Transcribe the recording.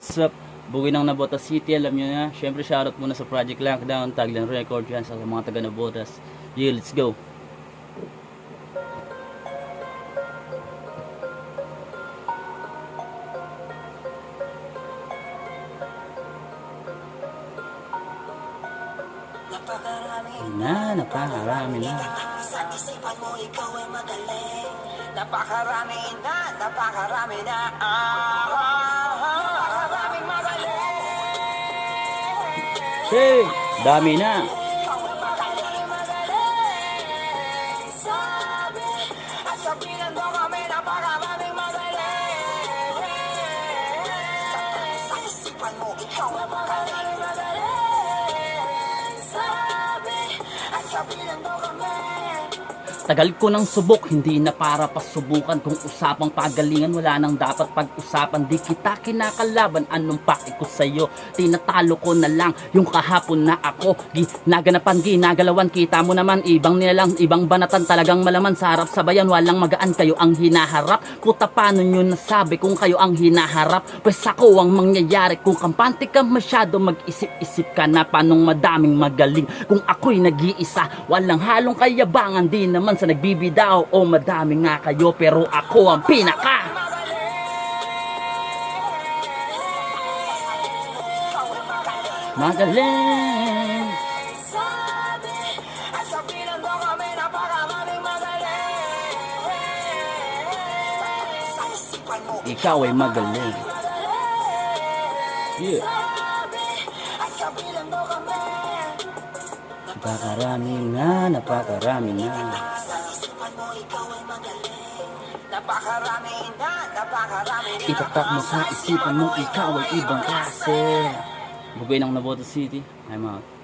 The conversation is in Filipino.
Sup, buwi ng Navotas City, alam nyo na. Syempre shoutout muna sa Project Lockdown, Tagline Record yan sa mga taga Navotas. Yeah, let's go. Napakarami na. Isipan mo ikaw ay magaling. Napakarami na, napakarami na. Napakaraming magaling. Hey, dami na. Ikaw ay magaling, magaling. Sabi, at sabihan mo kami, napakaraming magaling. Sa isipan mo ikaw ay magaling, magaling. Sabi, at sabihan mo kami. Tagal ko ng subok, hindi na para pasubukan. Kung usapang pagalingan, wala nang dapat pag-usapan. Di kita kinakalaban, anong paki ko sa'yo? Tinatalo ko na lang yung kahapon na ako. Ginaganapan, ginagalawan, kita mo naman. Ibang nilalang, ibang banatan, talagang malaman. Sa harap sabayan, walang magaan, kayo ang hinaharap. Puta, paano nyo nasabi kung kayo ang hinaharap? Pues ako ang mangyayari. Kung kampante ka masyado, mag-isip-isip ka na panong madaming magaling. Kung ako'y nag-iisa, walang halong kayabangan, di naman sa nagbibidaw o madami nga kayo, pero ako ang pinaka magaling. Sabi, at sabihan mo kami, napakaraming magaling. Sa isipan mo Ikaw ay magaling. Yeah. sabi, at sabihan mo kami. Napakarami na, napakarami na. Sa isipan mo ikaw ay magaling. Napakarami na, napakarami na. Itatak mo sa isipan mo, ikaw ay ibang klase. Bugay ng Navotas City. I'm out.